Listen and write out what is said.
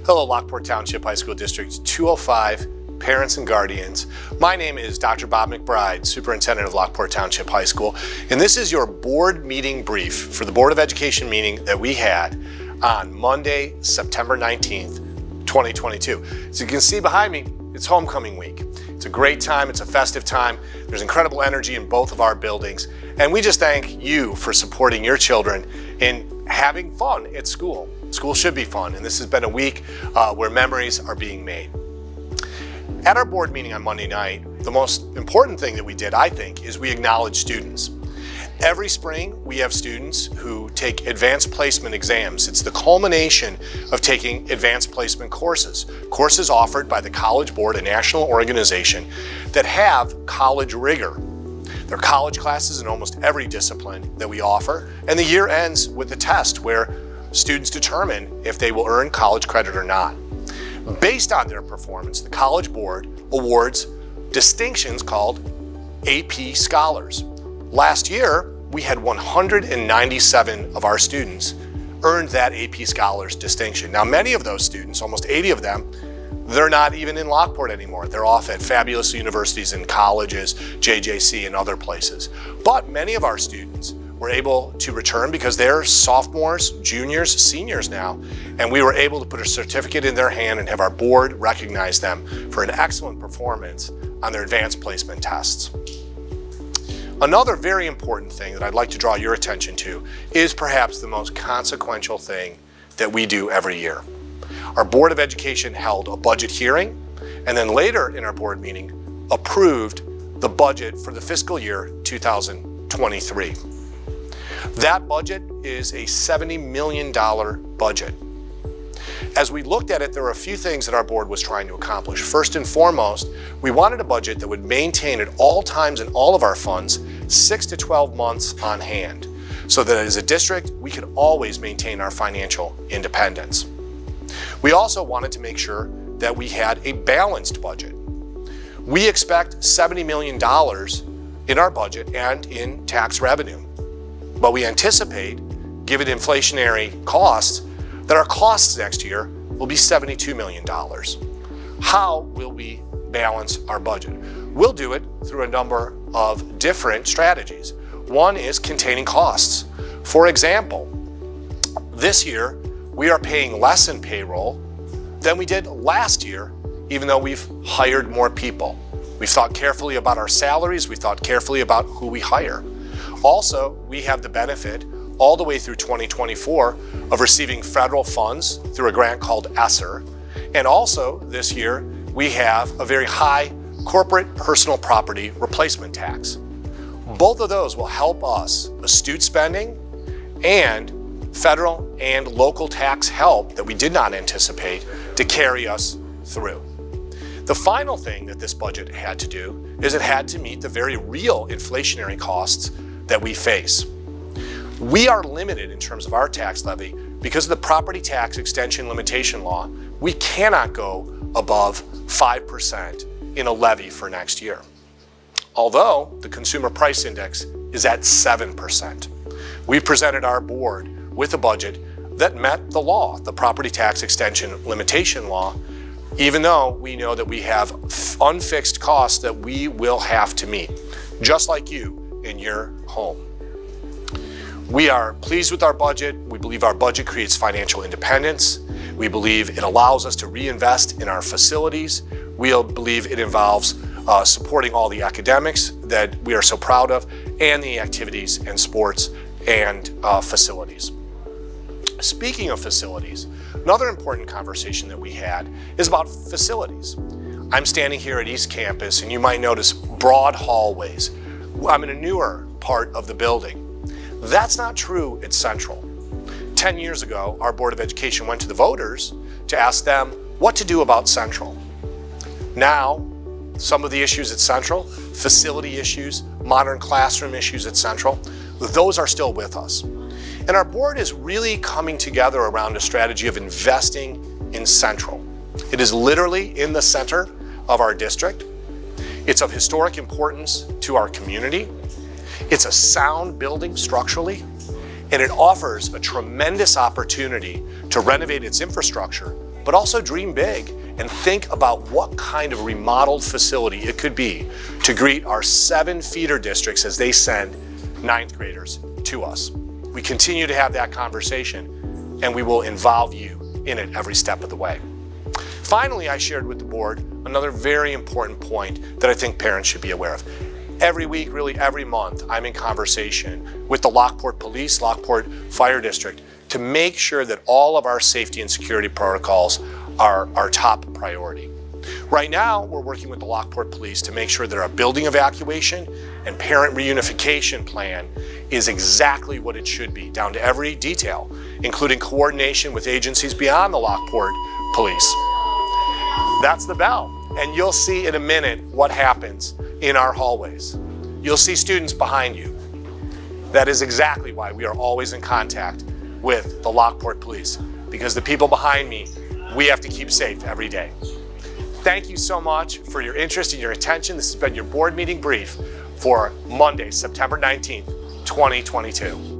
Hello, Lockport Township High School District 205, parents and guardians. My name is Dr. Bob McBride, Superintendent of Lockport Township High School, and this is your board meeting brief for the Board of Education meeting that we had on Monday, September 19th, 2022. As you can see behind me, it's homecoming week. It's a great time, it's a festive time. There's incredible energy in both of our buildings, and we just thank you for supporting your children in having fun at school. School should be fun, and this has been a week where memories are being made. At our board meeting on Monday night, the most important thing that we did, I think, is we acknowledged students. Every spring, we have students who take advanced placement exams. It's the culmination of taking advanced placement courses offered by the College Board, a national organization that have college rigor. There are college classes in almost every discipline that we offer, and the year ends with a test where students determine if they will earn college credit or not. Based on their performance, the College Board awards distinctions called AP Scholars. Last year, we had 197 of our students earned that AP Scholars distinction. Now, many of those students, almost 80 of them, they're not even in Lockport anymore. They're off at fabulous universities and colleges, JJC and other places. But many of our students were able to return because they're sophomores, juniors, seniors now, and we were able to put a certificate in their hand and have our board recognize them for an excellent performance on their advanced placement tests. Another very important thing that I'd like to draw your attention to is perhaps the most consequential thing that we do every year. Our Board of Education held a budget hearing, and then later in our board meeting approved the budget for the fiscal year 2023. That budget is a $70 million budget. As we looked at it, there were a few things that our board was trying to accomplish. First and foremost, we wanted a budget that would maintain at all times in all of our funds 6 to 12 months on hand, so that as a district, we could always maintain our financial independence. We also wanted to make sure that we had a balanced budget. We expect $70 million in our budget and in tax revenue. But we anticipate, given inflationary costs, that our costs next year will be $72 million. How will we balance our budget? We'll do it through a number of different strategies. One is containing costs. For example, this year, we are paying less in payroll than we did last year, even though we've hired more people. We've thought carefully about our salaries, we've thought carefully about who we hire. Also, we have the benefit all the way through 2024 of receiving federal funds through a grant called ESSER. And also this year, we have a very high corporate personal property replacement tax. Both of those will help us astute spending and federal and local tax help that we did not anticipate to carry us through. The final thing that this budget had to do is it had to meet the very real inflationary costs that we face. We are limited in terms of our tax levy because of the property tax extension limitation law. We cannot go above 5% in a levy for next year. Although the consumer price index is at 7%. We presented our board with a budget that met the law, the property tax extension limitation law, even though we know that we have unfixed costs that we will have to meet, just like you in your home. We are pleased with our budget. We believe our budget creates financial independence. We believe it allows us to reinvest in our facilities. We believe it involves supporting all the academics that we are so proud of and the activities and sports and facilities. Speaking of facilities, another important conversation that we had is about facilities. I'm standing here at East Campus, and you might notice broad hallways. I'm in a newer part of the building. That's not true at Central. 10 years ago, our Board of Education went to the voters to ask them what to do about Central. Now, some of the issues at Central, facility issues, modern classroom issues at Central, those are still with us. And our board is really coming together around a strategy of investing in Central. It is literally in the center of our district. It's of historic importance to our community. It's a sound building structurally, and it offers a tremendous opportunity to renovate its infrastructure but also dream big and think about what kind of remodeled facility it could be to greet our 7 feeder districts as they send 9th graders to us. We continue to have that conversation, and we will involve you in it every step of the way. Finally, I shared with the board another very important point that I think parents should be aware of. Every week, really every month, I'm in conversation with the Lockport Police, Lockport Fire District to make sure that all of our safety and security protocols are our top priority. Right now, we're working with the Lockport Police to make sure that our building evacuation and parent reunification plan is exactly what it should be, down to every detail, including coordination with agencies beyond the Lockport Police. That's the bell, and you'll see in a minute what happens in our hallways. You'll see students behind you. That is exactly why we are always in contact with the Lockport Police, because the people behind me, we have to keep safe every day. Thank you so much for your interest and your attention. This has been your board meeting brief for Monday, September 19th, 2022.